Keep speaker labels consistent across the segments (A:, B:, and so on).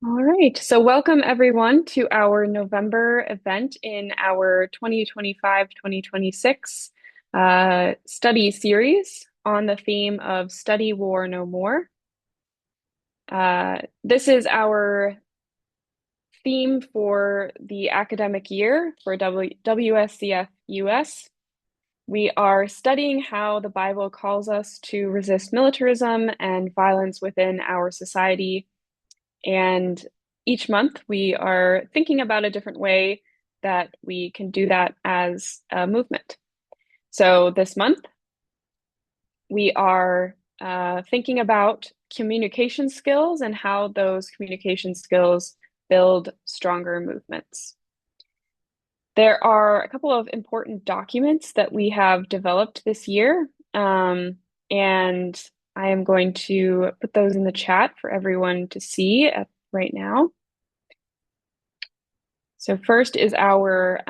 A: All right, so welcome everyone to our November event in our 2025-2026 study series on the theme of Study War No More. This is our theme for the academic year for WSCF-US. We are studying how the Bible calls us to resist militarism and violence within our society. And each month we are thinking about a different way that we can do that as a movement. So this month we are thinking about communication skills and how those communication skills build stronger movements. There are a couple of important documents that we have developed this year, and I am going to put those in the chat for everyone to see right now. So first is our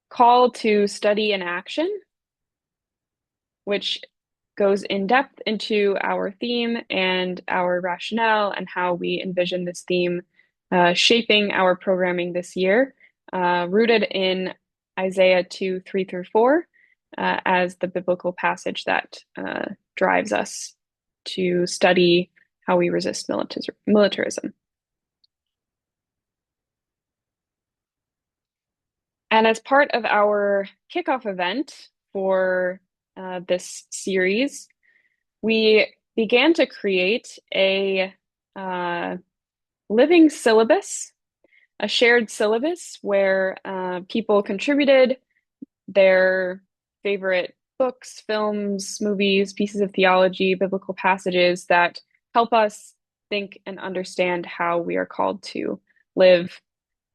A: call to study in action, which goes in depth into our theme and our rationale and how we envision this theme shaping our programming this year, rooted in Isaiah 2, 3 through 4, as the biblical passage that drives us to study how we resist militarism. And as part of our kickoff event for this series, we began to create a living syllabus, a shared syllabus where people contributed their favorite books, films, movies, pieces of theology, biblical passages that help us think and understand how we are called to live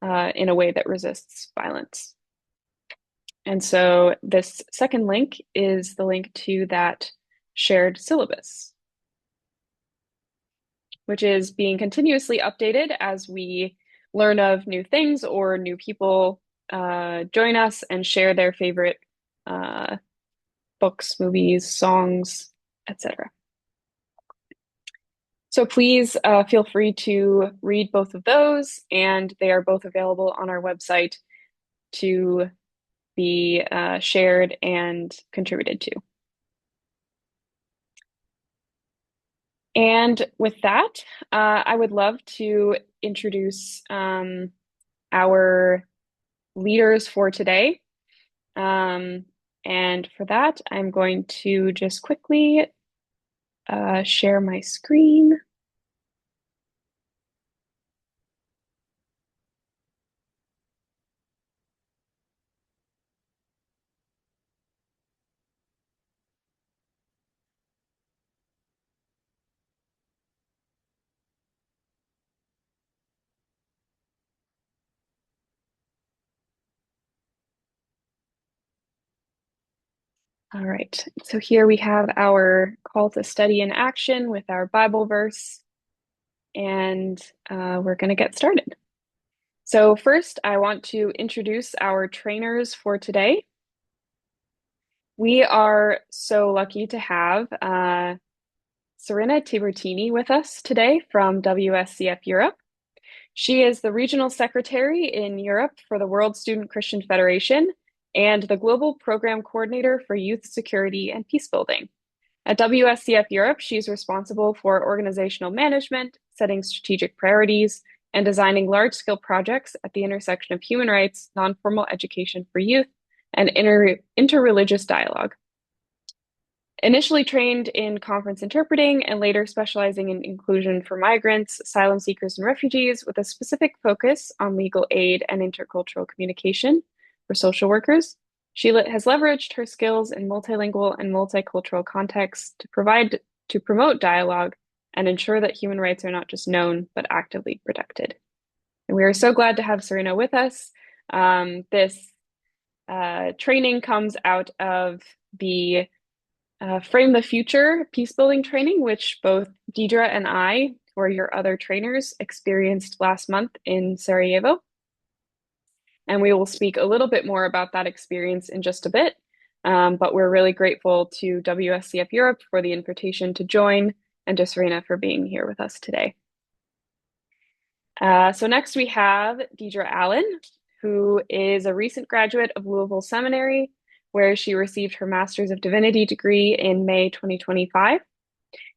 A: in a way that resists violence. And so this second link is the link to that shared syllabus, which is being continuously updated as we learn of new things or new people join us and share their favorite books, movies, songs, etc. So please feel free to read both of those, and they are both available on our website to be shared and contributed to. And with that, I would love to introduce our leaders for today. And for that, I'm going to just quickly share my screen. All right, so here we have our call to study in action with our Bible verse, and we're going to get started. So first, I want to introduce our trainers for today. We are so lucky to have Serena Tiburtini with us today from WSCF Europe. She is the Regional Secretary in Europe for the World Student Christian Federation and the Global Program Coordinator for Youth Security and Peacebuilding. At WSCF Europe, she's responsible for organizational management, setting strategic priorities, and designing large-scale projects at the intersection of human rights, non-formal education for youth, and interreligious dialogue. Initially trained in conference interpreting and later specializing in inclusion for migrants, asylum seekers, and refugees with a specific focus on legal aid and intercultural communication for social workers, she has leveraged her skills in multilingual and multicultural contexts to promote dialogue and ensure that human rights are not just known, but actively protected. And we are so glad to have Serena with us. This training comes out of the Frame the Future peacebuilding training, which both Deidre and I, who are your other trainers, experienced last month in Sarajevo. And we will speak a little bit more about that experience in just a bit. But we're really grateful to WSCF Europe for the invitation to join and to Serena for being here with us today. So next we have Deidre Allen, who is a recent graduate of Louisville Seminary, where she received her Master's of Divinity degree in May 2025.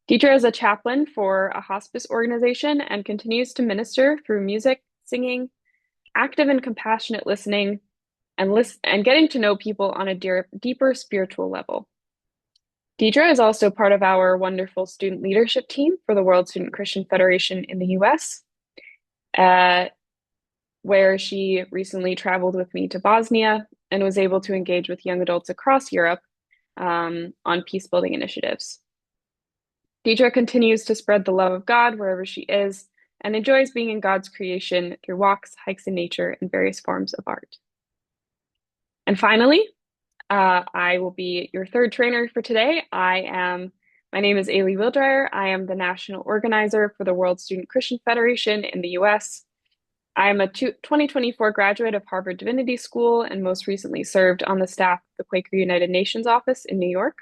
A: Deidre is a chaplain for a hospice organization and continues to minister through music, singing, active and compassionate listening, and getting to know people on a deeper spiritual level. Deidre is also part of our wonderful student leadership team for the World Student Christian Federation in the US, uh, where she recently traveled with me to Bosnia and was able to engage with young adults across Europe on peace building initiatives. Deidre continues to spread the love of God wherever she is and enjoys being in God's creation through walks, hikes in nature, and various forms of art. And finally, I will be your third trainer for today. My name is Ailey Wildreyer. I am the national organizer for the World Student Christian Federation in the US. I am a 2024 graduate of Harvard Divinity School and most recently served on the staff of the Quaker United Nations office in New York.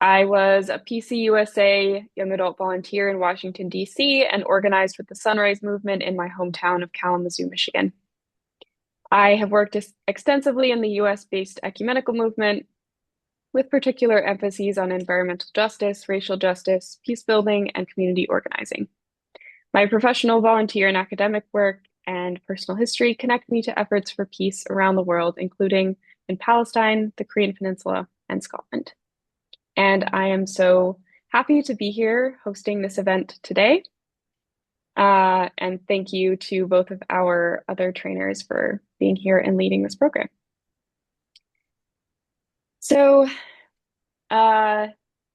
A: I was a PCUSA young adult volunteer in Washington, D.C., and organized with the Sunrise Movement in my hometown of Kalamazoo, Michigan. I have worked extensively in the US-based ecumenical movement, with particular emphases on environmental justice, racial justice, peace building, and community organizing. My professional, volunteer, and academic work and personal history connect me to efforts for peace around the world, including in Palestine, the Korean Peninsula, and Scotland. And I am so happy to be here hosting this event today. And thank you to both of our other trainers for being here and leading this program. So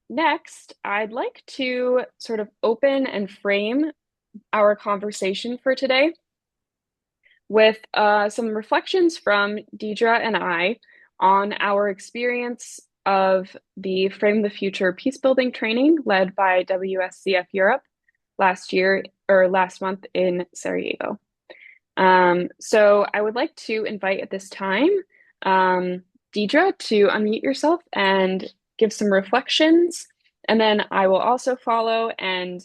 A: next, I'd like to sort of open and frame our conversation for today with some reflections from Deidre and I on our experience of the Frame the Future peacebuilding training led by WSCF Europe last month in Sarajevo. So I would like to invite at this time Deidre to unmute yourself and give some reflections, and then I will also follow. And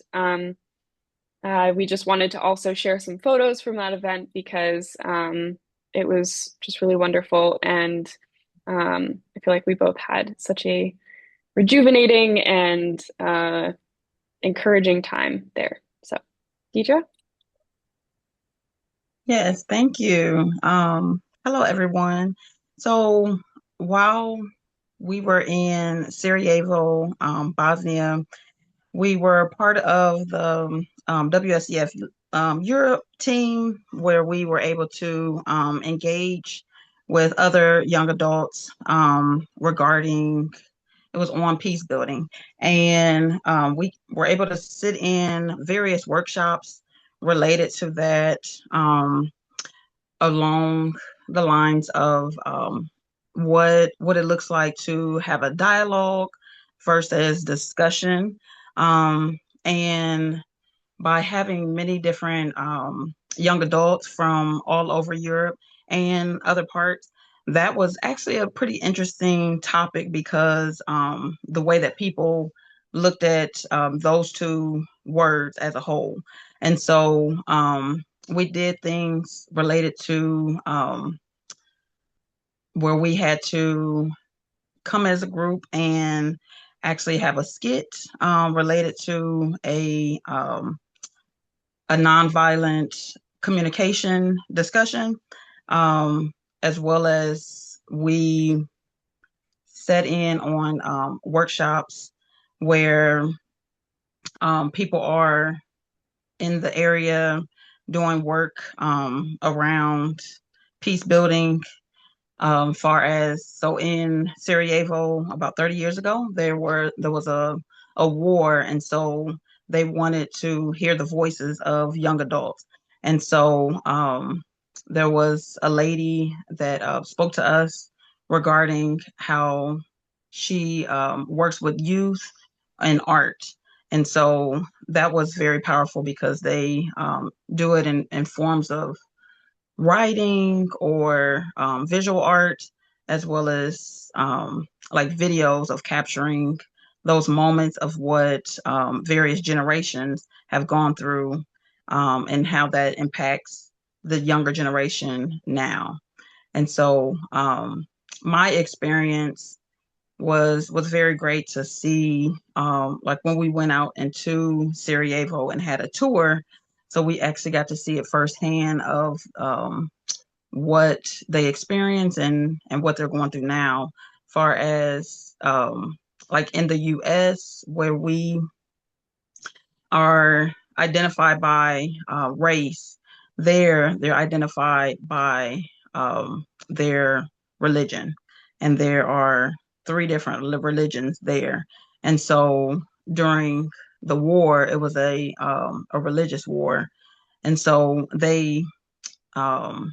A: we just wanted to also share some photos from that event because it was just really wonderful, and I feel like we both had such a rejuvenating and encouraging time there. So, Deidre?
B: Yes, thank you. Hello, everyone. So while we were in Sarajevo, Bosnia, we were part of the WSCF Europe team where we were able to engage with other young adults regarding it was on peace building. And we were able to sit in various workshops related to that along the lines of what it looks like to have a dialogue versus discussion. And by having many different young adults from all over Europe and other parts, that was actually a pretty interesting topic because the way that people looked at those two words as a whole. And so we did things related to where we had to come as a group and actually have a skit related to a nonviolent communication discussion, as well as we set in on workshops where people are in the area doing work around peace building. Far as so in Sarajevo about 30 years ago, there was a war, and so they wanted to hear the voices of young adults. And so there was a lady that spoke to us regarding how she works with youth and art. And so that was very powerful because they do it in forms of writing or visual art, as well as like videos of capturing those moments of what various generations have gone through and how that impacts the younger generation now. And so my experience was very great to see, like when we went out into Sarajevo and had a tour. So we actually got to see it firsthand of what they experience and what they're going through now, far as like in the US where we are identified by race, they're identified by their religion, and there are three different religions there. And so during the war, it was a religious war, and so they um,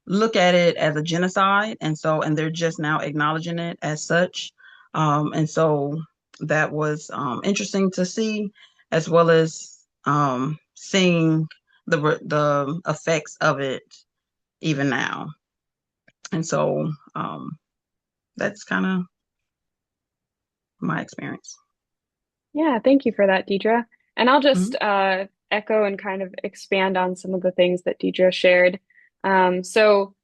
B: look at it as a genocide, and they're just now acknowledging it as such. And so that was interesting to see, as well as seeing the effects of it even now. And so that's kind of my experience.
A: Yeah, thank you for that, Deidre. And I'll just
B: Mhm.
A: echo and kind of expand on some of the things that Deidre shared. So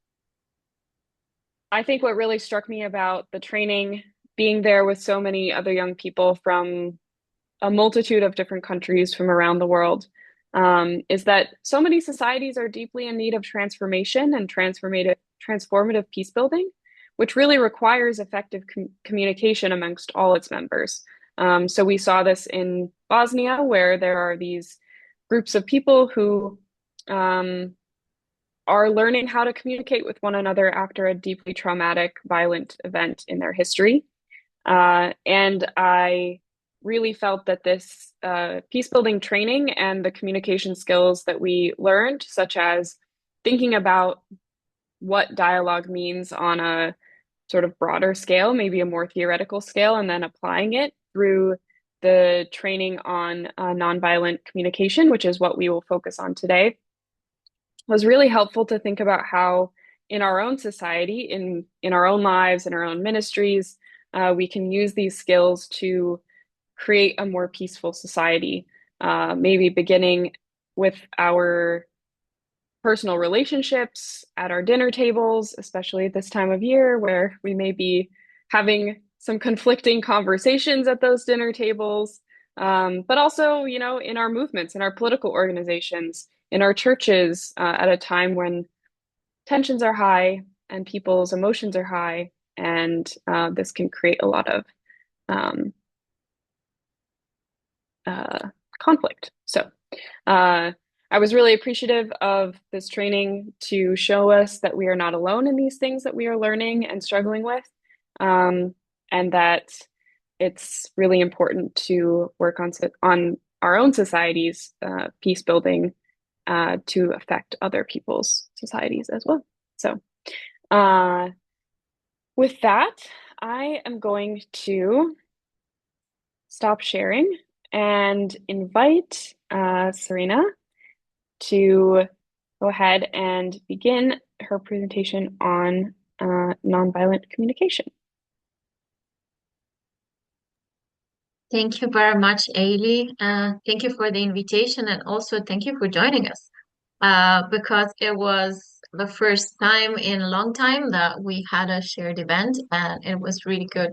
A: I think what really struck me about the training, being there with so many other young people from a multitude of different countries from around the world, is that so many societies are deeply in need of transformation and transformative peace building, which really requires effective communication amongst all its members. So we saw this in Bosnia, where there are these groups of people who are learning how to communicate with one another after a deeply traumatic, violent event in their history. And I really felt that this peace building training and the communication skills that we learned, such as thinking about what dialogue means on a sort of broader scale, maybe a more theoretical scale, and then applying it through the training on nonviolent communication, which is what we will focus on today, was really helpful to think about how in our own society, in our own lives, in our own ministries, we can use these skills to create a more peaceful society, maybe beginning with our personal relationships at our dinner tables, especially at this time of year where we may be having some conflicting conversations at those dinner tables. But also, you know, in our movements, in our political organizations, in our churches, at a time when tensions are high and people's emotions are high, and this can create a lot of um, uh, conflict. So, uh, I was really appreciative of this training to show us that we are not alone in these things that we are learning and struggling with, um, and that it's really important to work on our own society's peace building to affect other people's societies as well. So, uh, with that, I am going to stop sharing and invite Serena to go ahead and begin her presentation on nonviolent communication.
C: Thank you very much, Ailey. Thank you for the invitation and also thank you for joining us because it was the first time in a long time that we had a shared event, and it was really good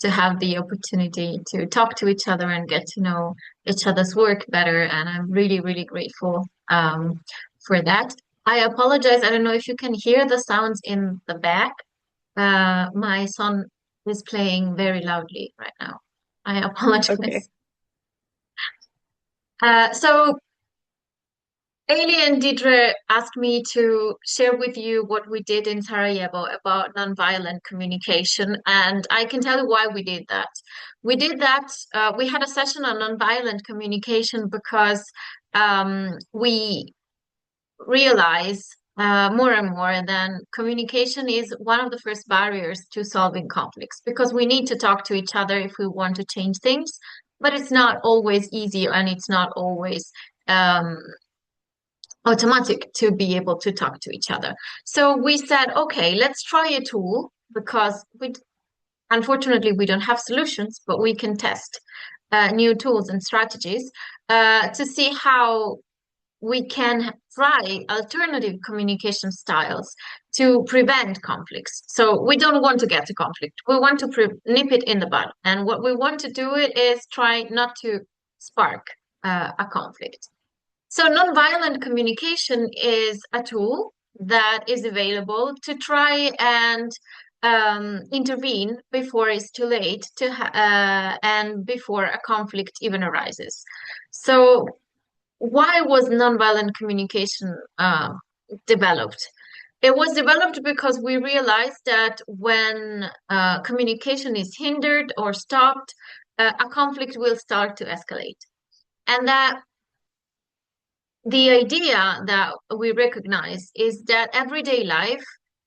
C: to have the opportunity to talk to each other and get to know each other's work better. And I'm really, really grateful for that. I apologize. I don't know if you can hear the sounds in the back. My son is playing very loudly right now. I
A: Okay.
C: apologize. So Ailey and Deidre asked me to share with you what we did in Sarajevo about nonviolent communication, and I can tell you why we did that. We did that, we had a session on nonviolent communication because we realize more and more that communication is one of the first barriers to solving conflicts because we need to talk to each other if we want to change things, but it's not always easy and it's not always um, automatic to be able to talk to each other. So we said, okay, let's try a tool because we unfortunately we don't have solutions, but we can test new tools and strategies to see how we can try alternative communication styles to prevent conflicts. So we don't want to get to conflict. We want to nip it in the bud. And what we want to do it is try not to spark a conflict. So nonviolent communication is a tool that is available to try and intervene before it's too late and before a conflict even arises. So why was nonviolent communication developed? It was developed because we realized that when communication is hindered or stopped, a conflict will start to escalate. And that the idea that we recognize is that everyday life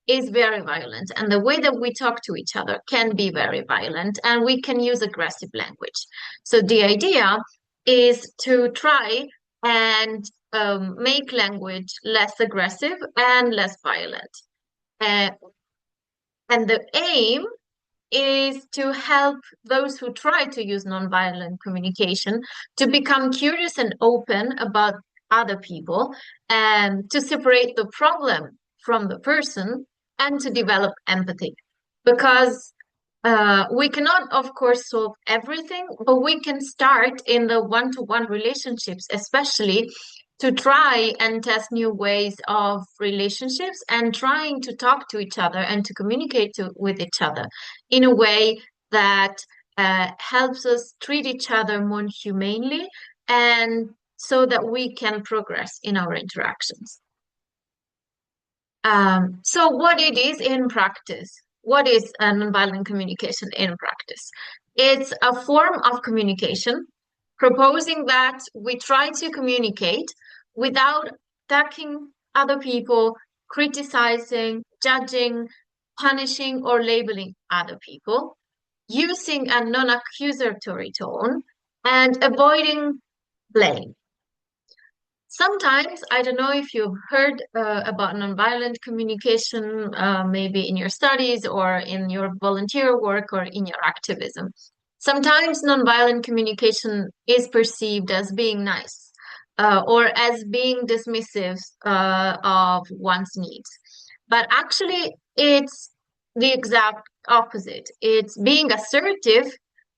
C: is very violent, and the way that we talk to each other can be very violent, and we can use aggressive language. So the idea is to try and make language less aggressive and less violent. And the aim is to help those who try to use nonviolent communication to become curious and open about other people and to separate the problem from the person and to develop empathy. Because we cannot, of course, solve everything, but we can start in the one-to-one relationships, especially to try and test new ways of relationships and trying to talk to each other and to communicate with each other in a way that helps us treat each other more humanely and so that we can progress in our interactions. So what it is in practice? What is nonviolent communication in practice? It's a form of communication proposing that we try to communicate without attacking other people, criticizing, judging, punishing, or labeling other people, using a non-accusatory tone, and avoiding blame. Sometimes, I don't know if you've heard about nonviolent communication, maybe in your studies or in your volunteer work or in your activism. Sometimes nonviolent communication is perceived as being nice or as being dismissive of one's needs. But actually, it's the exact opposite. It's being assertive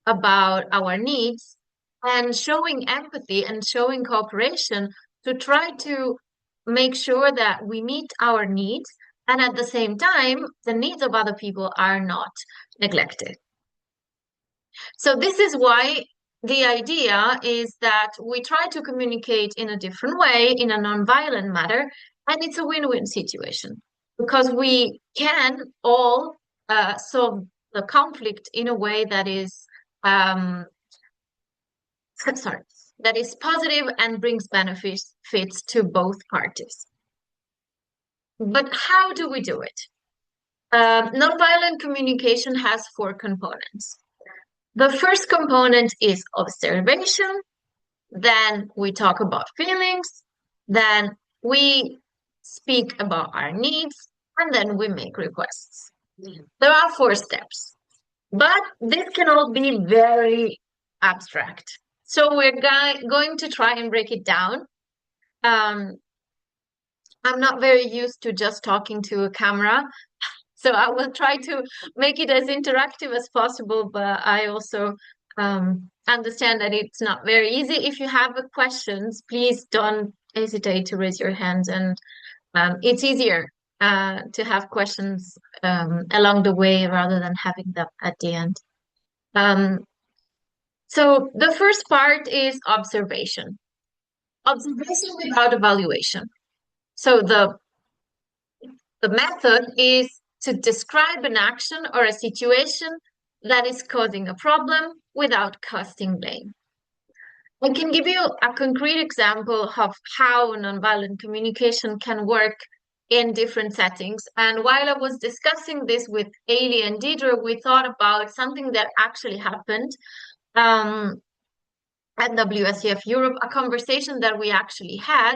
C: about our needs and showing empathy and showing cooperation to try to make sure that we meet our needs and at the same time, the needs of other people are not neglected. So this is why the idea is that we try to communicate in a different way, in a non-violent manner, and it's a win-win situation because we can all solve the conflict in a way that is sorry, that is positive and brings benefits to both parties. But how do we do it? Nonviolent communication has 4 components. The first component is observation, then we talk about feelings, then we speak about our needs, and then we make requests. There are 4 steps, but this can all be very abstract. So we're going to try and break it down. I'm not very used to just talking to a camera, so I will try to make it as interactive as possible, but I also understand that it's not very easy. If you have questions, please don't hesitate to raise your hands, and it's easier to have questions along the way rather than having them at the end. So the first part is observation. Observation without evaluation. So the method is to describe an action or a situation that is causing a problem without casting blame. I can give you a concrete example of how nonviolent communication can work in different settings. And while I was discussing this with Ailey and Deidre, we thought about something that actually happened at WSCF Europe, a conversation that we actually had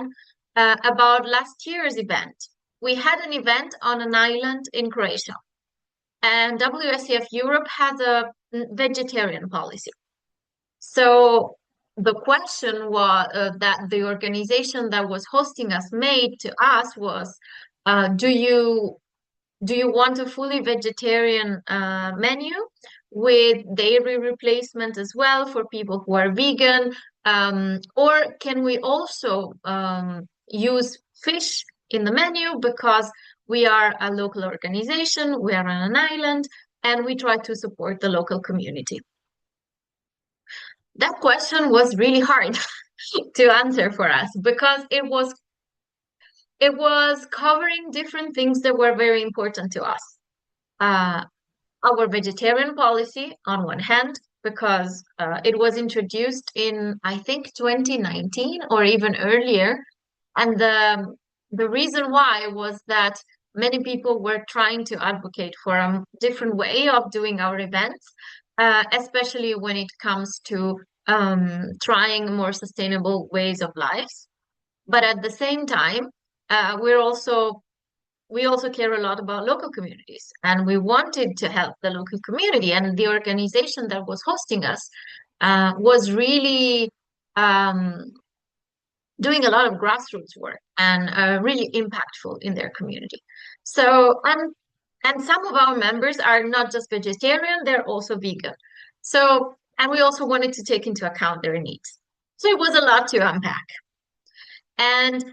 C: about last year's event. We had an event on an island in Croatia, and WSCF Europe has a vegetarian policy. So the question was that the organization that was hosting us made to us was, do you want a fully vegetarian menu with dairy replacement as well for people who are vegan? Or can we also use fish in the menu because we are a local organization, we are on an island, and we try to support the local community? That question was really hard to answer for us because it was covering different things that were very important to us. Uh, our vegetarian policy on one hand, because it was introduced in, I think, 2019 or even earlier. And the reason why was that many people were trying to advocate for a different way of doing our events, especially when it comes to trying more sustainable ways of life. But at the same time, we also care a lot about local communities, and we wanted to help the local community. And the organization that was hosting us was really doing a lot of grassroots work and really impactful in their community. So, and some of our members are not just vegetarian, they're also vegan. So, and we also wanted to take into account their needs. So it was a lot to unpack. And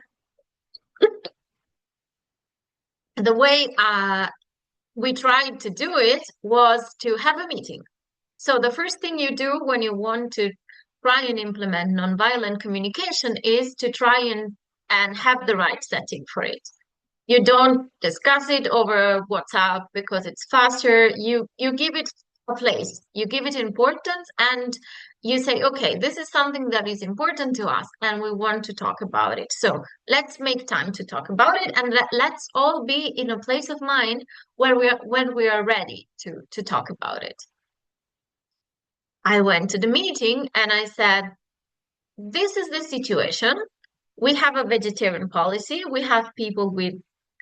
C: the way we tried to do it was to have a meeting. So the first thing you do when you want to try and implement nonviolent communication is to try and have the right setting for it. You don't discuss it over WhatsApp because it's faster. You give it a place, you give it importance, and you say, okay, this is something that is important to us and we want to talk about it. So let's make time to talk about it, and let's all be in a place of mind where when we are ready to talk about it. I went to the meeting and I said, this is the situation. We have a vegetarian policy. We have people with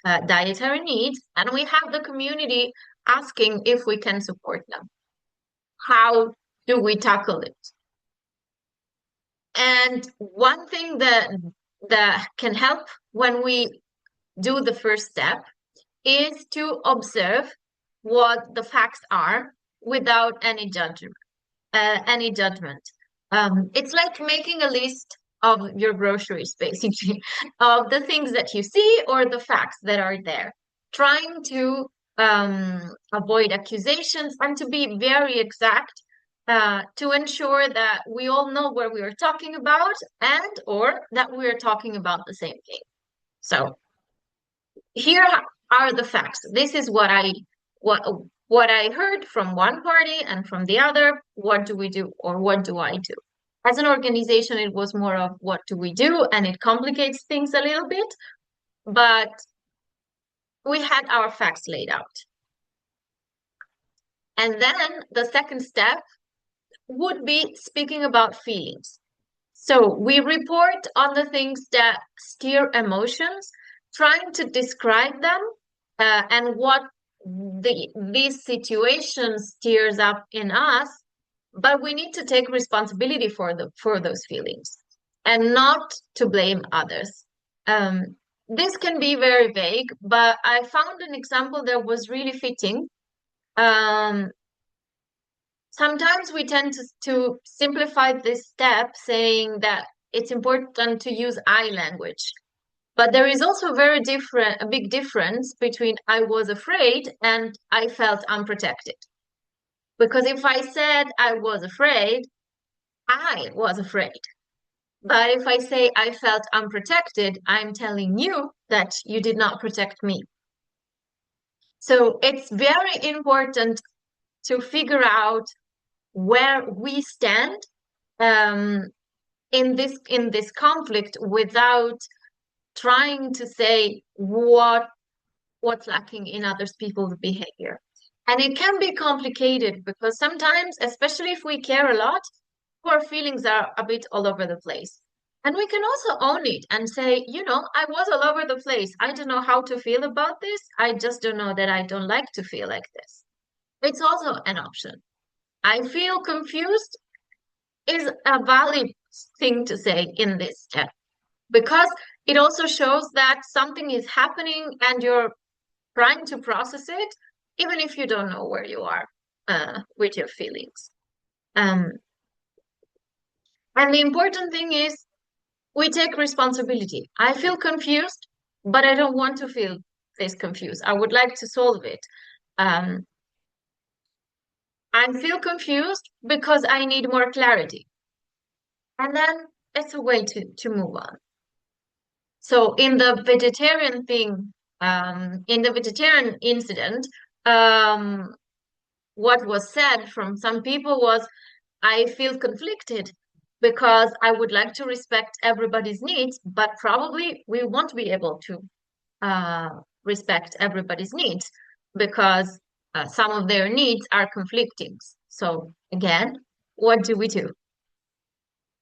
C: dietary needs, and we have the community asking if we can support them. How do we tackle it? And one thing that can help when we do the first step is to observe what the facts are without any judgment. It's like making a list of your groceries, basically, of the things that you see or the facts that are there. Trying to avoid accusations and to be very exact to ensure that we all know what we are talking about and or that we are talking about the same thing. So here are the facts. This is what I heard from one party and from the other. What do we do, or what do I do? As an organization, it was more of what do we do, and it complicates things a little bit, but we had our facts laid out. And then the second step would be speaking about feelings. So we report on the things that steer emotions, trying to describe them and what this situation steers up in us, but we need to take responsibility for those feelings and not to blame others. This can be very vague, but I found an example that was really fitting. Sometimes we tend to simplify this step, saying that it's important to use I language. But there is also a big difference between I was afraid and I felt unprotected. Because if I said I was afraid, I was afraid. But if I say I felt unprotected, I'm telling you that you did not protect me. So it's very important to figure out where we stand in this conflict without trying to say what's lacking in other people's behavior. And it can be complicated because sometimes, especially if we care a lot, our feelings are a bit all over the place. And we can also own it and say, I was all over the place. I don't know how to feel about this. I just don't know that I don't like to feel like this. It's also an option. I feel confused is a valid thing to say in this step, because it also shows that something is happening and you're trying to process it, even if you don't know where you are with your feelings. And the important thing is we take responsibility. I feel confused, but I don't want to feel this confused. I would like to solve it. Um, I feel confused because I need more clarity. And then it's a way to move on. So in the vegetarian thing, in the vegetarian incident, what was said from some people was, I feel conflicted because I would like to respect everybody's needs, but probably we won't be able to respect everybody's needs because some of their needs are conflicting. So again, what do we do?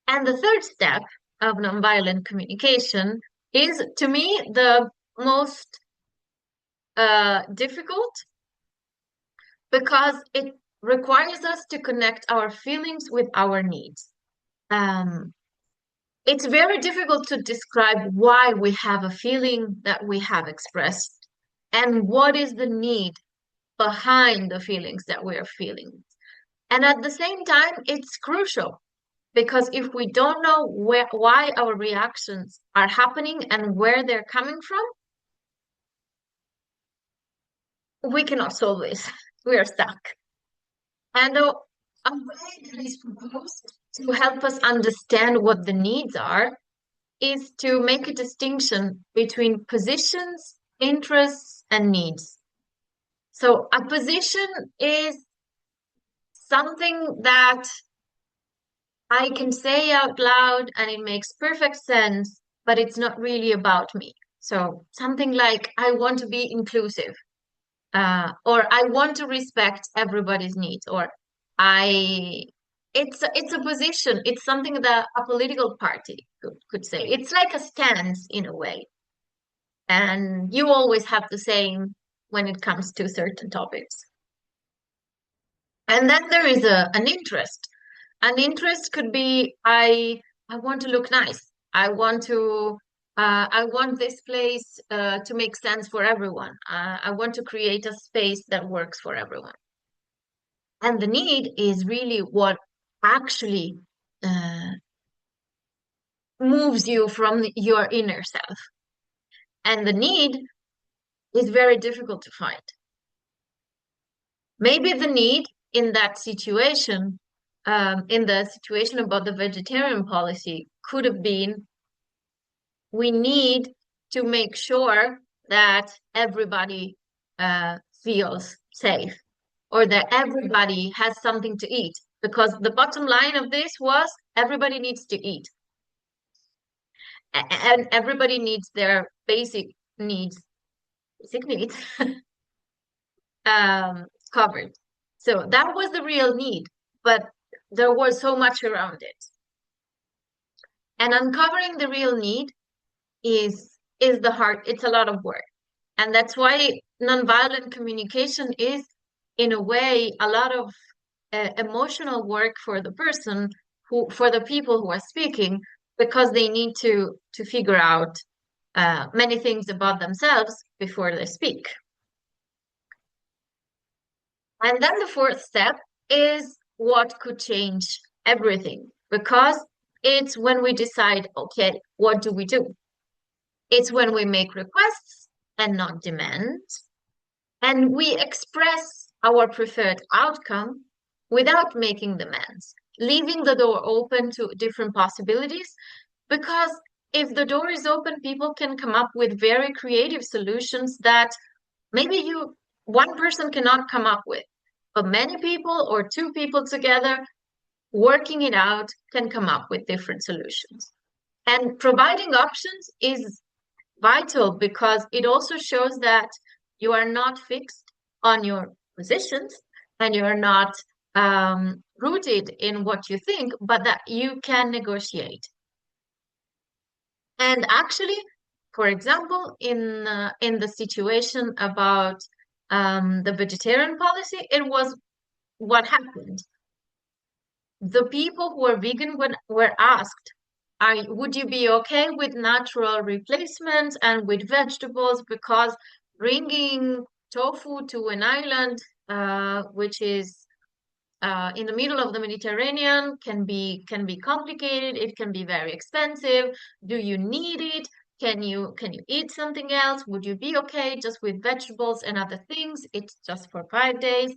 C: And the third step of nonviolent communication is, to me, the most difficult, because it requires us to connect our feelings with our needs. It's very difficult to describe why we have a feeling that we have expressed and what is the need behind the feelings that we are feeling. And at the same time, it's crucial because if we don't know why our reactions are happening and where they're coming from, we cannot solve this. We are stuck. And a way that is proposed to help us understand what the needs are is to make a distinction between positions, interests, and needs. So a position is something that I can say out loud and it makes perfect sense, but it's not really about me. So something like, I want to be inclusive, or I want to respect everybody's needs, or I it's a position, it's something that a political party could say. It's like a stance in a way. And you always have the same when it comes to certain topics. And then there is an interest. An interest could be, I want to look nice. I want this place to make sense for everyone. I want to create a space that works for everyone. And the need is really what actually moves you from your inner self. And the need is very difficult to find. Maybe the need in that situation, in the situation about the vegetarian policy, could have been, we need to make sure that everybody feels safe, or that everybody has something to eat. Because the bottom line of this was everybody needs to eat. And everybody needs their basic needs covered. So that was the real need, but there was so much around it. And uncovering the real need is the hard, it's a lot of work. And that's why nonviolent communication is, in a way, a lot of emotional work for the person for the people who are speaking, because they need to figure out many things about themselves before they speak. And then the fourth step is what could change everything, because it's when we decide, okay, what do we do? It's when we make requests and not demands, and we express our preferred outcome without making demands, leaving the door open to different possibilities, because if the door is open, people can come up with very creative solutions that maybe one person cannot come up with, but many people or two people together working it out can come up with different solutions. And providing options is vital because it also shows that you are not fixed on your positions and you are not rooted in what you think, but that you can negotiate. And actually, for example, in the situation about the vegetarian policy, it was what happened. the people who are vegan were asked, would you be okay with natural replacements and with vegetables? Because bringing tofu to an island, which is in the middle of the Mediterranean, can be complicated. It can be very expensive. Do you need it? Can you eat something else? Would you be okay just with vegetables and other things? It's just for 5 days.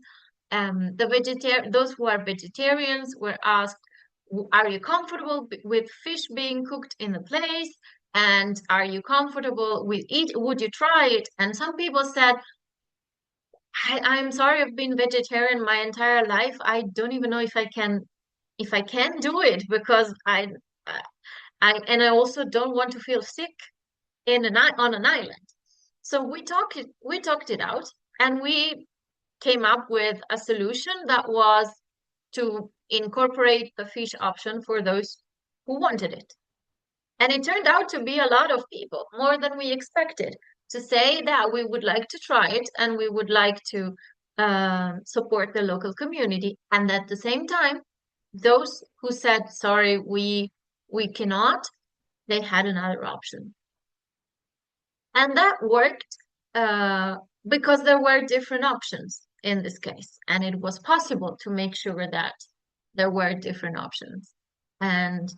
C: Those who are vegetarians were asked, are you comfortable with fish being cooked in the place? And are you comfortable with it? Would you try it? And some people said, I'm sorry, I've been vegetarian my entire life. I don't even know if I can do it because I also don't want to feel sick on an island. So we talked it out, and we came up with a solution that was to incorporate the fish option for those who wanted it. And it turned out to be a lot of people, more than we expected, to say that we would like to try it and we would like to support the local community. And at the same time, those who said, sorry, we cannot, they had another option. And that worked because there were different options in this case. And it was possible to make sure that there were different options. And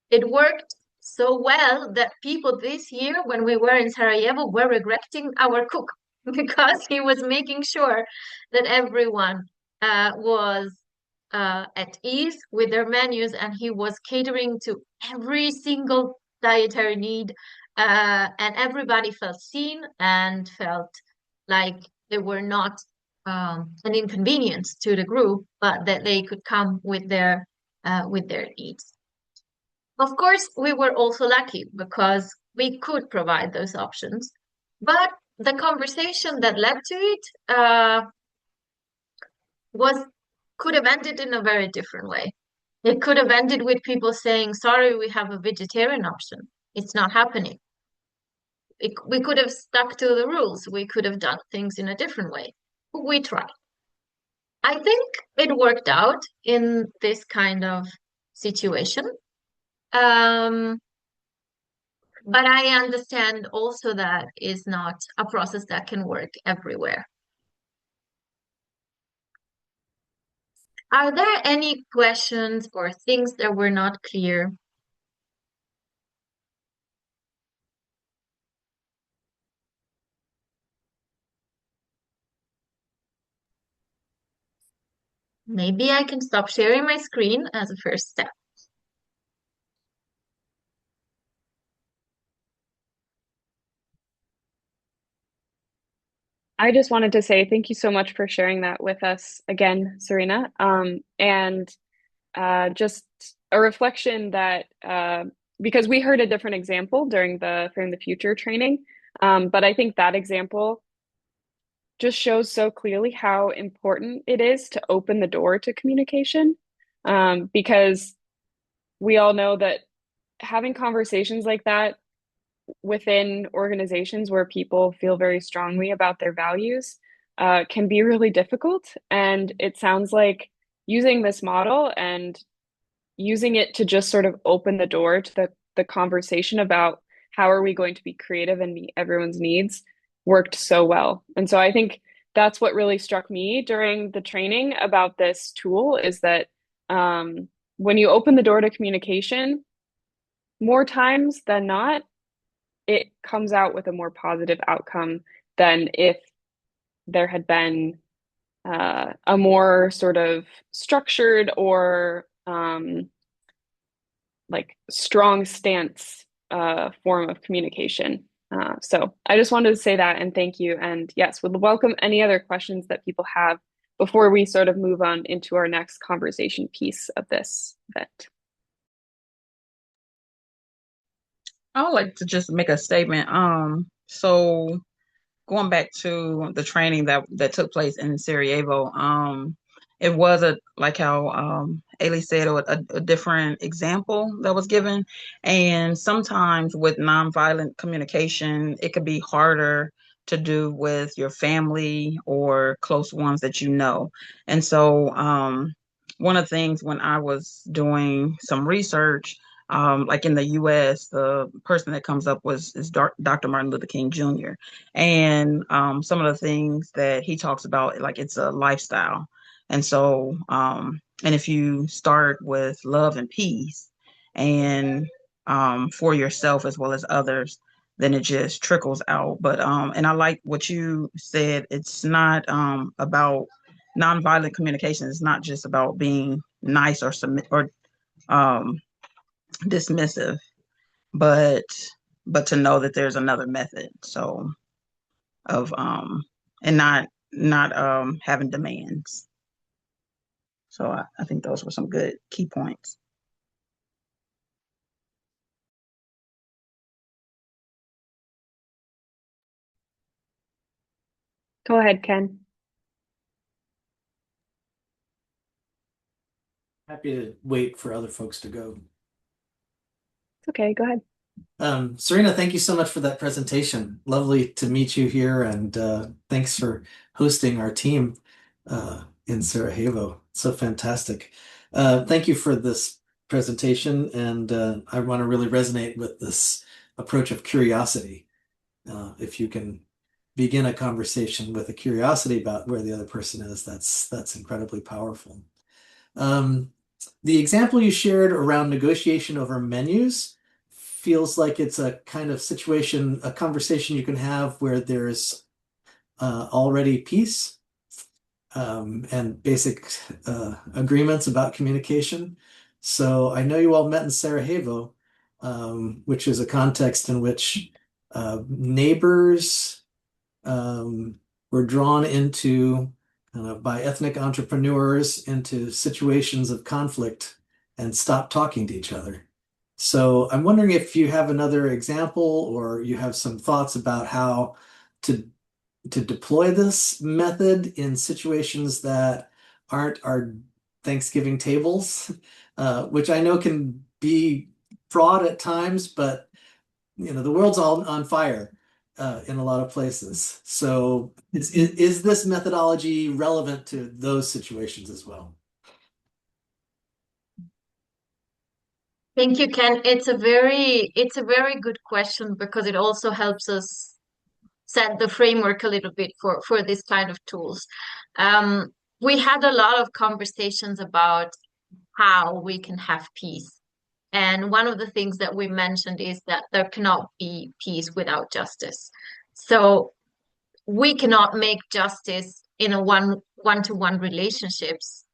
C: it worked so well that people this year, when we were in Sarajevo, were regretting our cook because he was making sure that everyone was at ease with their menus, and he was catering to every single dietary need, and everybody felt seen and felt like they were not an inconvenience to the group, but that they could come with their needs. Of course, we were also lucky because we could provide those options, but the conversation that led to it was could have ended in a very different way. It could have ended with people saying, "Sorry, we have a vegetarian option. It's not happening." We could have stuck to the rules. We could have done things in a different way. We tried. I think it worked out in this kind of situation. Um, But I understand also that is not a process that can work everywhere. Are there any questions or things that were not clear? Maybe I can stop sharing my screen as a first step.
A: I just wanted to say thank you so much for sharing that with us again, Serena. And just a reflection that because we heard a different example during the Frame the Future training, but I think that example just shows so clearly how important it is to open the door to communication, because we all know that having conversations like that within organizations where people feel very strongly about their values can be really difficult. And it sounds like using this model and using it to just sort of open the door to the conversation about how are we going to be creative and meet everyone's needs worked so well. And so I think that's what really struck me during the training about this tool is that when you open the door to communication, more times than not, it comes out with a more positive outcome than if there had been a more sort of structured or like strong stance form of communication. So I just wanted to say that and thank you. And yes, would welcome any other questions that people have before we sort of move on into our next conversation piece of this event.
B: I would like to just make a statement. So going back to the training that took place in Sarajevo, it was a like how Ailey said, a different example that was given. And sometimes with nonviolent communication, it could be harder to do with your family or close ones that you know. And so one of the things when I was doing some research, like in the US, the person that comes up is Dr. Martin Luther King Jr. And some of the things that he talks about, like it's a lifestyle. And so, and if you start with love and peace and for yourself as well as others, then it just trickles out. But and I like what you said. It's not about nonviolent communication. Is not just about being nice or submit or um, dismissive, but to know that there's another method. So of and not having demands. So I think those were some good key points.
A: Go ahead, Ken.
D: Happy to wait for other folks to go.
A: It's okay, go ahead.
D: Serena, thank you so much for that presentation. Lovely to meet you here, and thanks for hosting our team in Sarajevo. So fantastic. Thank you for this presentation, and I want to really resonate with this approach of curiosity. If you can begin a conversation with a curiosity about where the other person is, that's incredibly powerful. The example you shared around negotiation over menus feels like it's a kind of situation, a conversation you can have where there's already peace and basic agreements about communication. So I know you all met in Sarajevo, which is a context in which neighbors were drawn into by ethnic entrepreneurs into situations of conflict and stopped talking to each other. So I'm wondering if you have another example or you have some thoughts about how to deploy this method in situations that aren't our Thanksgiving tables, which I know can be fraught at times, but the world's all on fire in a lot of places. So is this methodology relevant to those situations as well?
C: Thank you, Ken. It's a very good question because it also helps us set the framework a little bit for this kind of tools. We had a lot of conversations about how we can have peace. And one of the things that we mentioned is that there cannot be peace without justice. So we cannot make justice in a one-to-one relationships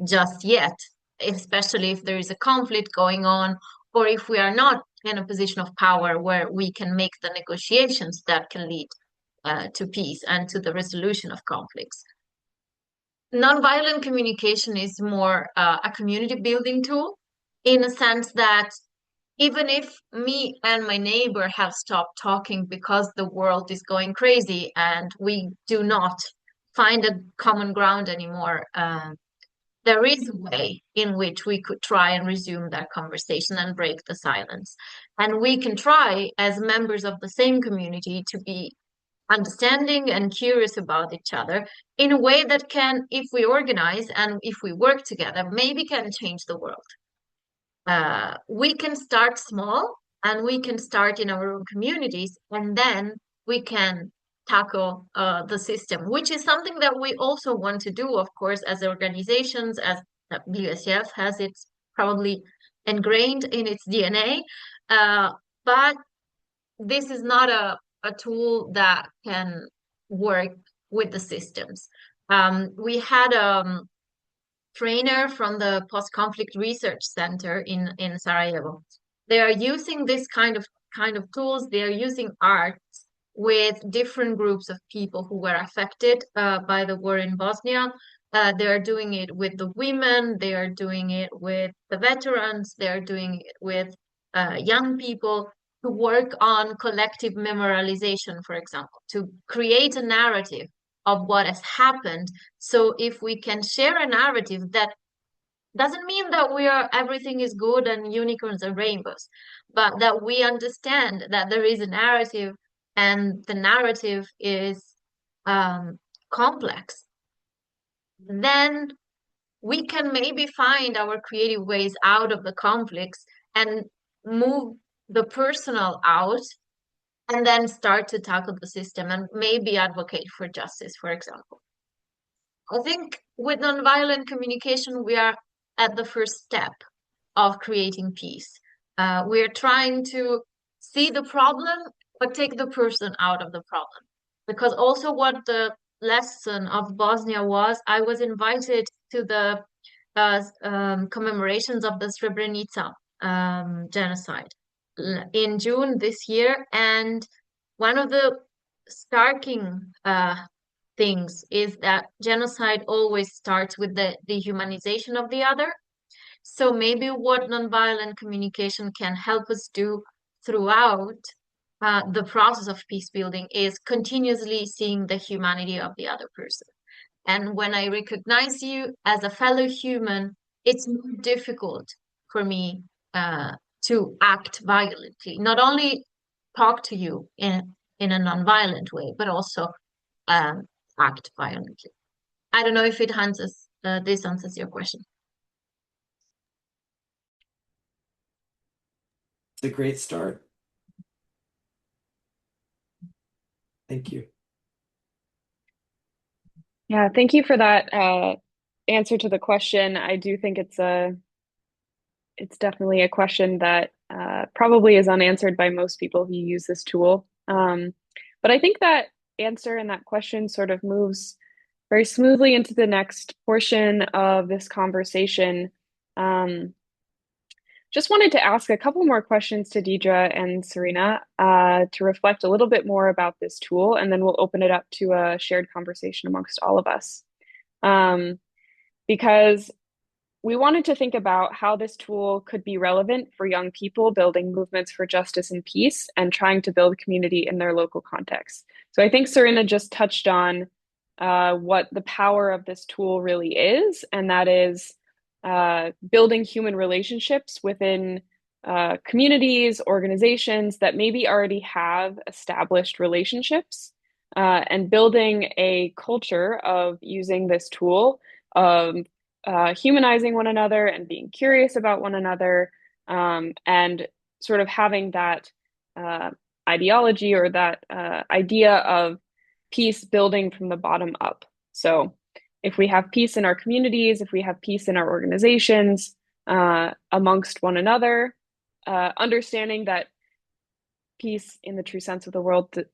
C: just yet, especially if there is a conflict going on, or if we are not in a position of power where we can make the negotiations that can lead to peace and to the resolution of conflicts. Nonviolent communication is more a community building tool in a sense that even if me and my neighbor have stopped talking because the world is going crazy and we do not find a common ground anymore, there is a way in which we could try and resume that conversation and break the silence. And we can try, as members of the same community, to be understanding and curious about each other in a way that can, if we organize and if we work together, maybe can change the world. We can start small and we can start in our own communities, and then we can tackle the system, which is something that we also want to do, of course, as organizations, as WSCF has it's probably ingrained in its DNA. But this is not a tool that can work with the systems. We had trainer from the Post-Conflict Research Center in Sarajevo. They are using this kind of tools. They are using arts with different groups of people who were affected by the war in Bosnia. They are doing it with the women. They are doing it with the veterans. They are doing it with young people to work on collective memorialization, for example, to create a narrative of what has happened. So if we can share a narrative that doesn't mean that everything is good and unicorns and rainbows, but that we understand that there is a narrative and the narrative is complex, then we can maybe find our creative ways out of the conflicts and move the personal out and then start to tackle the system and maybe advocate for justice, for example. I think with nonviolent communication, we are at the first step of creating peace. We're trying to see the problem, but take the person out of the problem. Because also what the lesson of Bosnia was, I was invited to the commemorations of the Srebrenica genocide in June this year. And one of the starking things is that genocide always starts with the dehumanization of the other. So maybe what nonviolent communication can help us do throughout the process of peace building is continuously seeing the humanity of the other person. And when I recognize you as a fellow human, it's more difficult for me to act violently. Not only talk to you in a nonviolent way, but also act violently. I don't know if it answers this answers your question.
D: It's a great start. Thank you.
A: Yeah, thank you for that answer to the question. I do think it's definitely a question that probably is unanswered by most people who use this tool. But I think that answer and that question sort of moves very smoothly into the next portion of this conversation. Just wanted to ask a couple more questions to Deidre and Serena to reflect a little bit more about this tool, and then we'll open it up to a shared conversation amongst all of us. Because we wanted to think about how this tool could be relevant for young people building movements for justice and peace and trying to build community in their local context. So I think Serena just touched on what the power of this tool really is, and that is building human relationships within communities, organizations that maybe already have established relationships, and building a culture of using this tool of humanizing one another and being curious about one another, and sort of having that ideology or that idea of peace building from the bottom up. So if we have peace in our communities, if we have peace in our organizations, amongst one another, understanding that peace in the true sense of the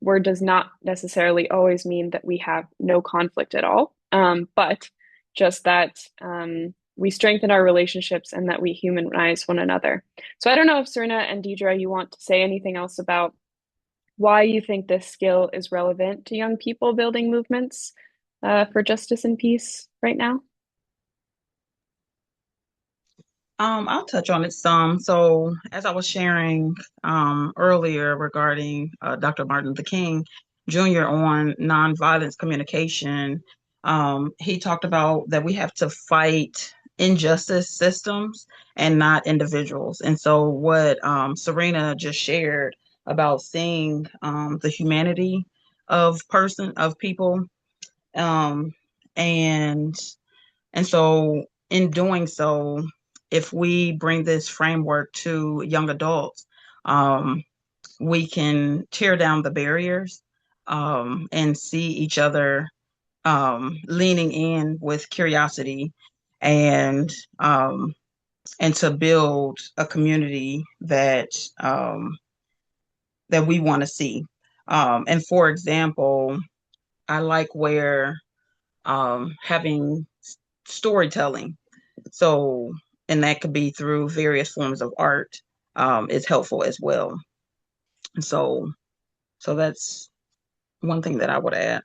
A: word does not necessarily always mean that we have no conflict at all, but just that we strengthen our relationships and that we humanize one another. So I don't know if Serena and Deidre, you want to say anything else about why you think this skill is relevant to young people building movements for justice and peace right now?
B: I'll touch on it some. So, as I was sharing earlier regarding Dr. Martin Luther King Jr. on nonviolence communication, he talked about that we have to fight injustice systems and not individuals. And so, what Serena just shared about seeing the humanity of people, um, and so in doing so, if we bring this framework to young adults, we can tear down the barriers and see each other leaning in with curiosity and to build a community that that we want to see. And for example, I like where having storytelling. So, and that could be through various forms of art, is helpful as well. And so that's one thing that I would add.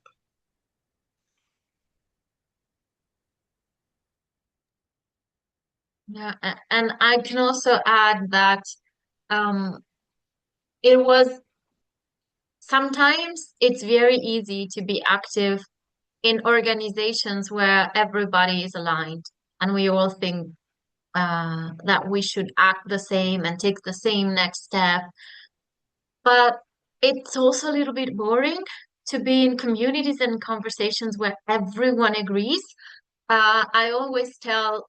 C: Yeah, and I can also add that it was sometimes it's very easy to be active in organizations where everybody is aligned and we all think that we should act the same and take the same next step. But it's also a little bit boring to be in communities and conversations where everyone agrees I always tell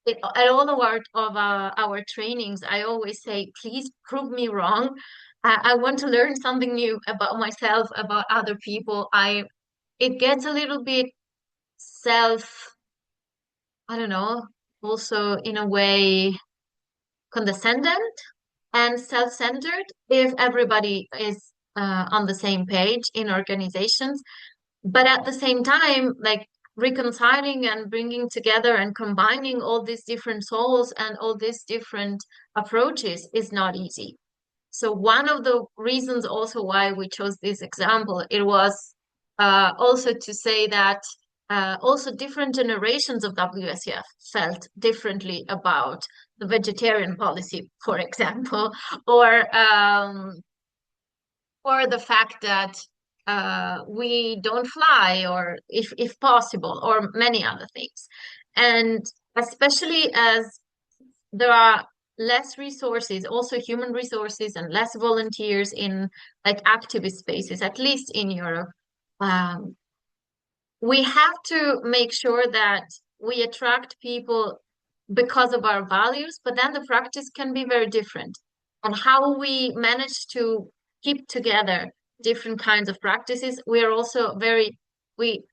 C: it, at all of our trainings, I always say, please prove me wrong. I want to learn something new about myself, about other people. It gets a little bit self, I don't know, also in a way condescendent and self-centered if everybody is on the same page in organizations. But at the same time, like reconciling and bringing together and combining all these different souls and all these different approaches is not easy. So one of the reasons also why we chose this example, it was also to say that also different generations of WSCF felt differently about the vegetarian policy, for example, or the fact that we don't fly, or if possible, or many other things. And especially as there are less resources, also human resources, and less volunteers in like activist spaces, at least in Europe. Um, we have to make sure that we attract people because of our values, but then the practice can be very different. And how we manage to keep together different kinds of practices, we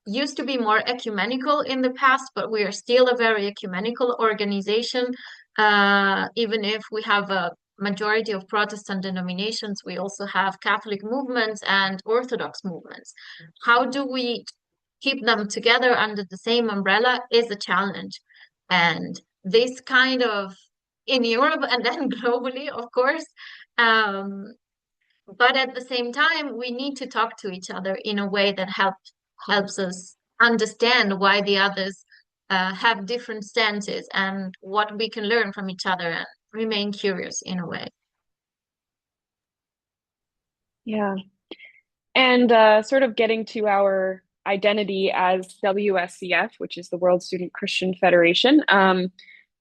C: used to be more ecumenical in the past, but we are still a very ecumenical organization. Even if we have a majority of Protestant denominations, we also have Catholic movements and Orthodox movements. How do we keep them together under the same umbrella is a challenge. And this kind of in Europe and then globally, of course. Um, but at the same time, we need to talk to each other in a way that helps us understand why the others have different stances and what we can learn from each other and remain curious in a way.
A: Yeah. And sort of getting to our identity as WSCF, which is the World Student Christian Federation,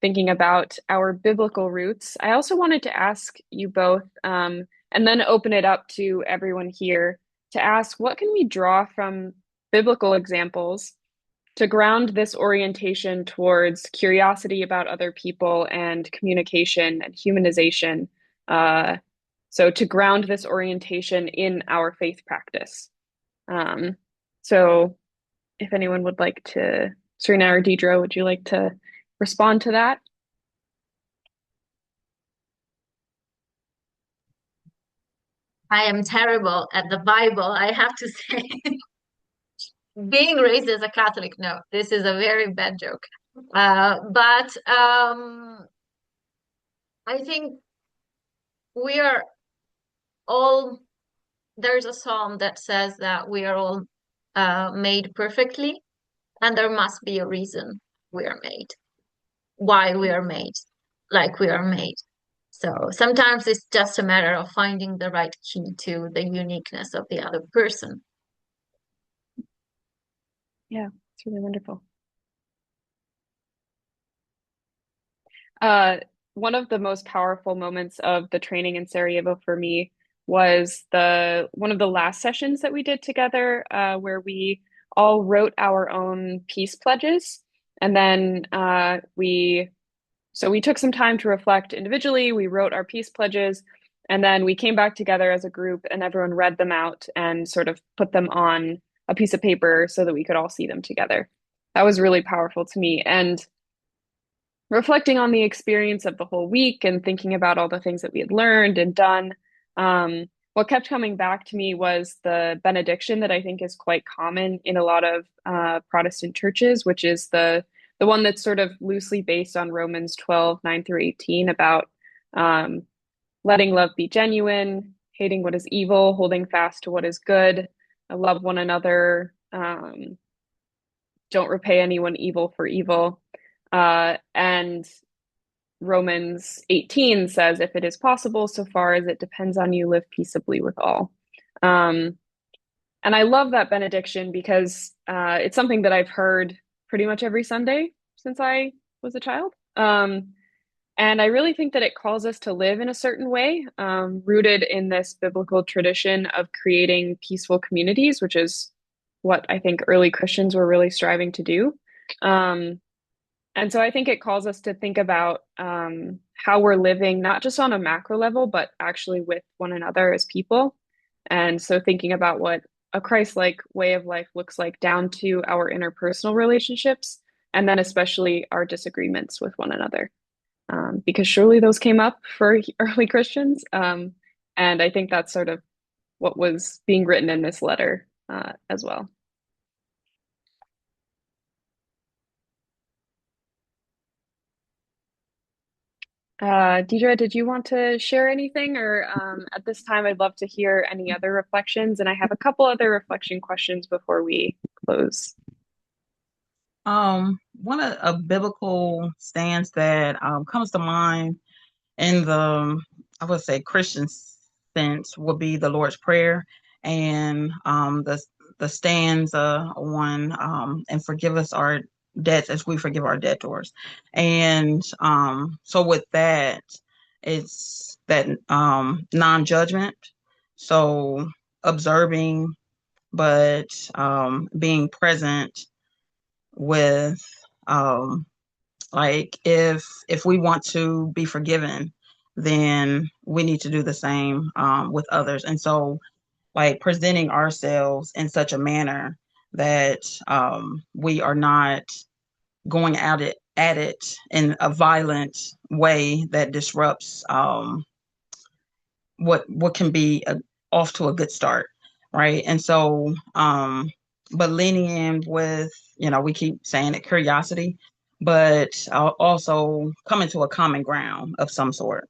A: thinking about our biblical roots, I also wanted to ask you both, and then open it up to everyone here to ask, what can we draw from biblical examples to ground this orientation towards curiosity about other people and communication and humanization? Uh, so to ground this orientation in our faith practice. Um, so if anyone would like to, Serena or Deidre, would you like to respond to that?
C: I am terrible at the Bible, I have to say. Being raised as a Catholic, no, this is a very bad joke. But I think we are all, there's a psalm that says that we are all made perfectly, and there must be a reason we are made, why we are made, like we are made. So sometimes it's just a matter of finding the right key to the uniqueness of the other person.
A: Yeah, it's really wonderful. One of the most powerful moments of the training in Sarajevo for me was the one of the last sessions that we did together, where we all wrote our own peace pledges, and then we took some time to reflect individually. We wrote our peace pledges, and then we came back together as a group, and everyone read them out and sort of put them on a piece of paper so that we could all see them together. That was really powerful to me, and reflecting on the experience of the whole week and thinking about all the things that we had learned and done, what kept coming back to me was the benediction that I think is quite common in a lot of Protestant churches, which is the one that's sort of loosely based on Romans 12:9-18 about letting love be genuine, hating what is evil, holding fast to what is good, love one another, don't repay anyone evil for evil. And Romans 18 says, if it is possible, so far as it depends on you, live peaceably with all. And I love that benediction because it's something that I've heard pretty much every Sunday since I was a child. And I really think that it calls us to live in a certain way, rooted in this biblical tradition of creating peaceful communities, which is what I think early Christians were really striving to do. Um, and so I think it calls us to think about how we're living, not just on a macro level, but actually with one another as people. And so thinking about what a Christ-like way of life looks like down to our interpersonal relationships, and then especially our disagreements with one another. Because surely those came up for early Christians. And I think that's sort of what was being written in this letter as well. Deidre, did you want to share anything? Or at this time, I'd love to hear any other reflections. And I have a couple other reflection questions before we close.
B: One of a biblical stance that comes to mind in the, I would say, Christian sense would be the Lord's Prayer, and the stanza on and forgive us our debts as we forgive our debtors. And so with that, it's that non-judgment. So observing, but being present with like if we want to be forgiven, then we need to do the same with others. And so like presenting ourselves in such a manner that we are not going at it in a violent way that disrupts what can be off to a good start, right? And so but leaning in with, we keep saying it, curiosity, but also coming to a common ground of some sort.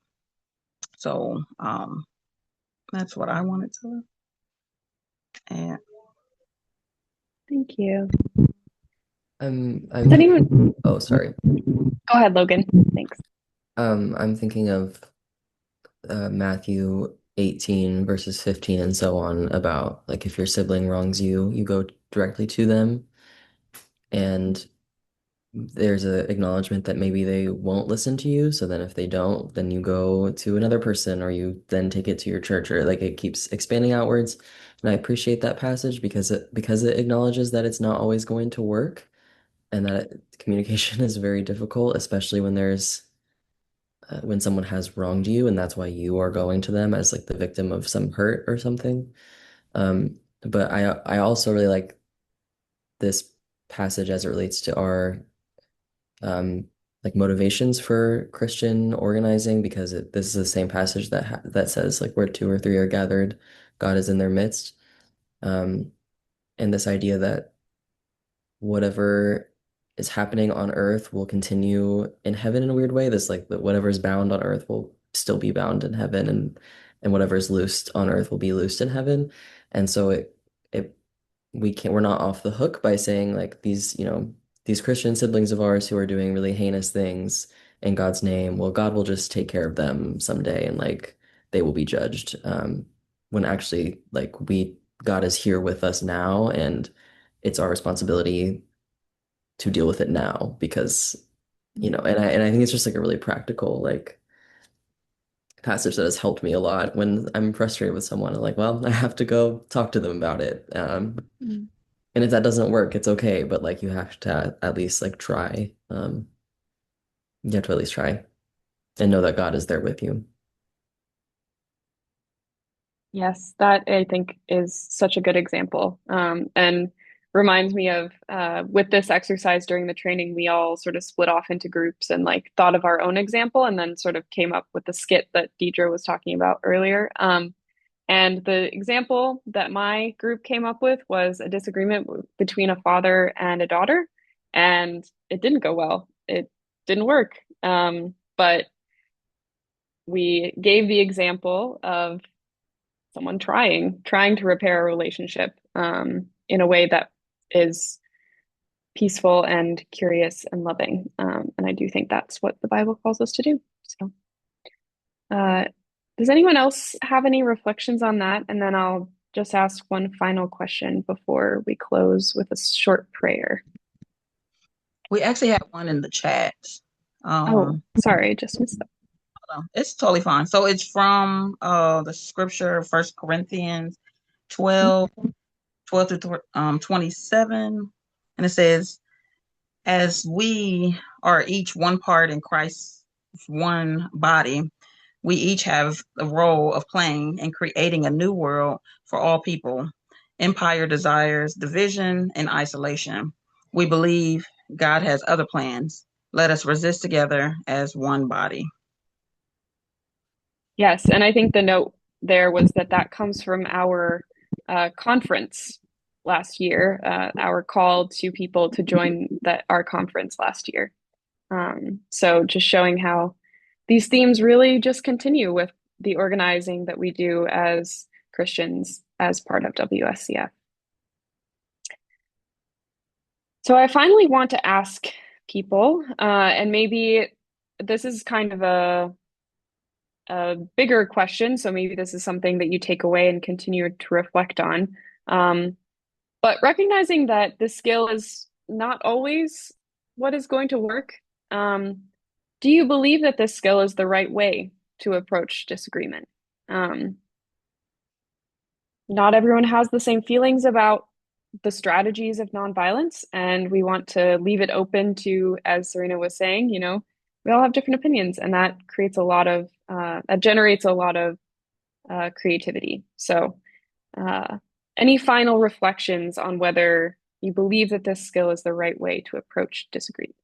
B: So that's what I wanted to add.
A: Thank you.
E: I'm
A: Does anyone?
E: oh sorry.
A: Go ahead, Logan. Thanks.
E: I'm thinking of Matthew 18 verses 15 and so on about like if your sibling wrongs you, you go directly to them, and there's a acknowledgement that maybe they won't listen to you. So then if they don't, then you go to another person or you then take it to your church, or like it keeps expanding outwards. And I appreciate that passage because it acknowledges that it's not always going to work and that communication is very difficult, especially when someone has wronged you, and that's why you are going to them as like the victim of some hurt or something. But I also really like this passage as it relates to our um, like motivations for Christian organizing, because this is the same passage that says like where two or three are gathered, God is in their midst. Um, and this idea that whatever is happening on earth will continue in heaven in a weird way. This like that whatever is bound on earth will still be bound in heaven, and whatever is loosed on earth will be loosed in heaven. And so it we're not off the hook by saying like these Christian siblings of ours who are doing really heinous things in God's name, well, God will just take care of them someday and like they will be judged. When actually like God is here with us now, and it's our responsibility to deal with it now because and I think it's just like a really practical like passage that has helped me a lot when I'm frustrated with someone. I'm like, well, I have to go talk to them about it.
A: Mm.
E: And if that doesn't work, it's okay, but like you have to at least like try. You have to at least try and know that God is there with you.
A: Yes, that I think is such a good example. And reminds me of with this exercise during the training, we all sort of split off into groups and like thought of our own example and then sort of came up with the skit that Deidre was talking about earlier. And the example that my group came up with was a disagreement between a father and a daughter, and it didn't go well. It didn't work. But we gave the example of someone trying to repair a relationship in a way that is peaceful and curious and loving. And I do think that's what the Bible calls us to do. So, uh, does anyone else have any reflections on that? And then I'll just ask one final question before we close with a short prayer.
B: We actually had one in the chat.
A: Oh, sorry, I just missed that.
B: It's totally fine. So it's from the scripture, 1 Corinthians 12, 12 through 27. And it says, As we are each one part in Christ's one body, we each have a role of playing in creating a new world for all people. Empire desires division and isolation. We believe God has other plans. Let us resist together as one body.
A: Yes, and I think the note there was that that comes from our conference last year, our call to people to join our conference last year. So just showing how these themes really just continue with the organizing that we do as Christians as part of WSCF. So I finally want to ask people, and maybe this is kind of a bigger question, so maybe this is something that you take away and continue to reflect on. But recognizing that this skill is not always what is going to work, do you believe that this skill is the right way to approach disagreement? Not everyone has the same feelings about the strategies of nonviolence, and we want to leave it open to, as Serena was saying, we all have different opinions, and that creates that generates a lot of creativity. So, any final reflections on whether you believe that this skill is the right way to approach disagreement?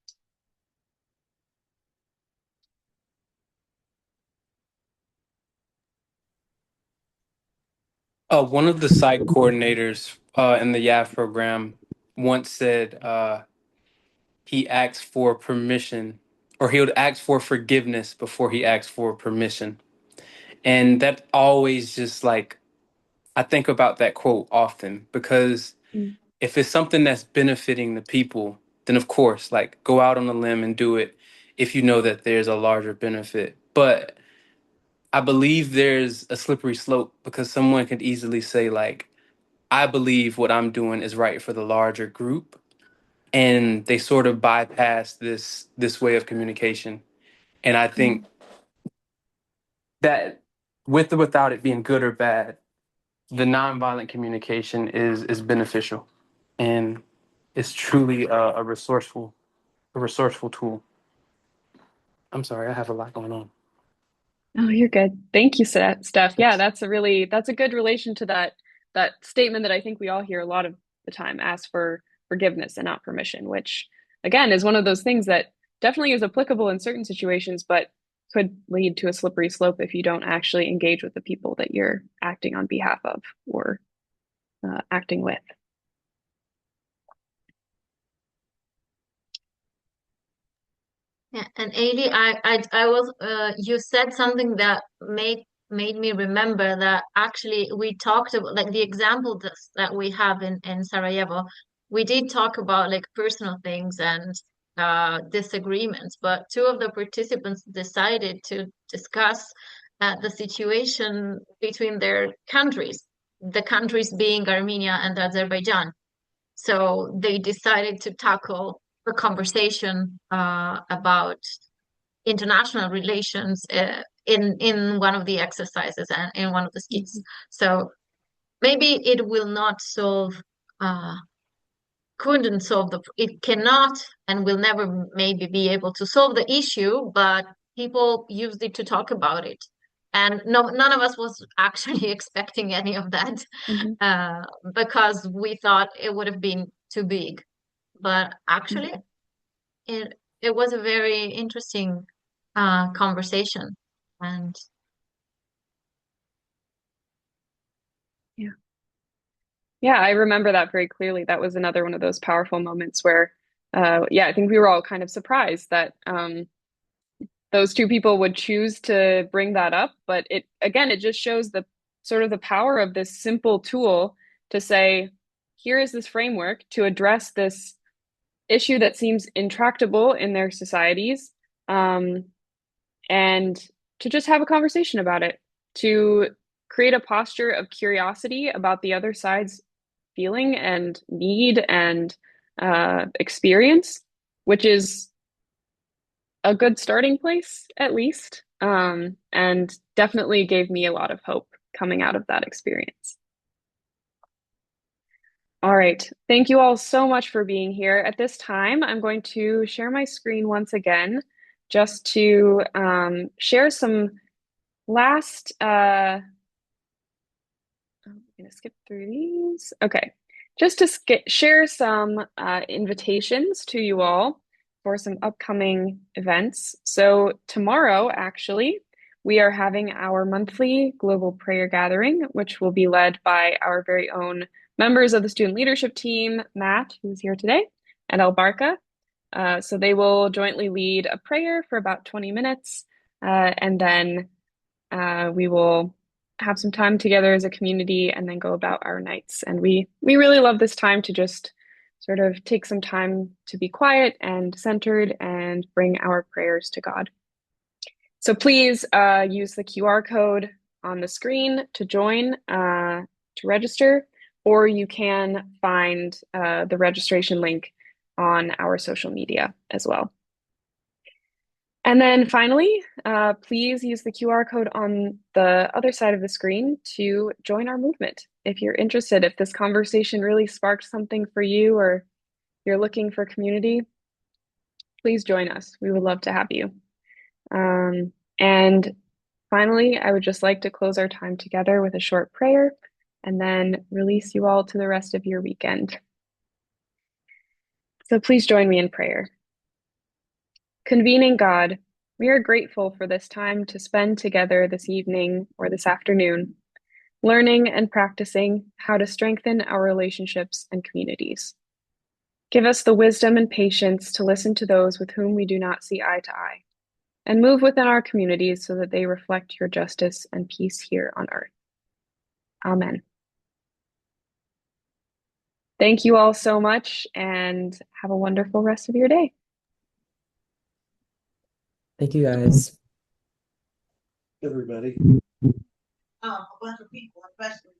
F: One of the site coordinators in the YAF program once said he asked for permission, or he would ask for forgiveness before he asked for permission. And that always just like, I think about that quote often, because
A: Mm.
F: if it's something that's benefiting the people, then of course, like, go out on a limb and do it if you know that there's a larger benefit. But I believe there's a slippery slope, because someone could easily say, like, I believe what I'm doing is right for the larger group, and they sort of bypass this way of communication. And I
A: Mm.
F: think that, with or without it being good or bad, the nonviolent communication is beneficial, and it's truly a resourceful tool. I'm sorry, I have a lot going on.
A: Oh, you're good. Thank you, Steph. Yeah,
F: Thanks.
A: that's a good relation to that statement that I think we all hear a lot of the time: ask for forgiveness and not permission, which again is one of those things that definitely is applicable in certain situations, but could lead to a slippery slope if you don't actually engage with the people that you're acting on behalf of or acting with.
C: Yeah, and Ailey, I was you said something that made me remember that actually we talked about like the example that we have in Sarajevo. We did talk about like personal things and disagreements, but two of the participants decided to discuss the situation between their countries, the countries being Armenia and Azerbaijan. So they decided to tackle a conversation about international relations in one of the exercises and in one of the skits. So maybe it will not solve, uh, couldn't solve it cannot and will never maybe be able to solve the issue, but people used it to talk about it. And no, none of us was actually expecting any of that
A: Mhm.
C: because we thought it would have been too big. But actually, it was a very interesting conversation. And
A: Yeah. Yeah, I remember that very clearly. That was another one of those powerful moments where, yeah, I think we were all kind of surprised that those two people would choose to bring that up. But it just shows the sort of the power of this simple tool to say, here is this framework to address this issue that seems intractable in their societies, um, and to just have a conversation about it, to create a posture of curiosity about the other side's feeling and need and experience, which is a good starting place, at least, and definitely gave me a lot of hope coming out of that experience. All right. Thank you all so much for being here. At this time, I'm going to share my screen once again just to share some last, I'm going to skip through these. Okay. Just to share some invitations to you all for some upcoming events. So tomorrow, actually, we are having our monthly global prayer gathering, which will be led by our very own members of the student leadership team, Matt, who's here today, and Albarka. So they will jointly lead a prayer for about 20 minutes, and then we will have some time together as a community and then go about our nights. And we really love this time to just sort of take some time to be quiet and centered and bring our prayers to God. So please use the QR code on the screen to join, to register, or you can find the registration link on our social media as well. And then finally, please use the QR code on the other side of the screen to join our movement. If you're interested, if this conversation really sparked something for you or you're looking for community, please join us. We would love to have you. And finally, I would just like to close our time together with a short prayer and then release you all to the rest of your weekend. So please join me in prayer. Convening God, we are grateful for this time to spend together this evening or this afternoon, learning and practicing how to strengthen our relationships and communities. Give us the wisdom and patience to listen to those with whom we do not see eye to eye, and move within our communities so that they reflect your justice and peace here on earth. Amen. Thank you all so much and have a wonderful rest of your day.
E: Thank you, guys.
D: Everybody.
G: A bunch of people, especially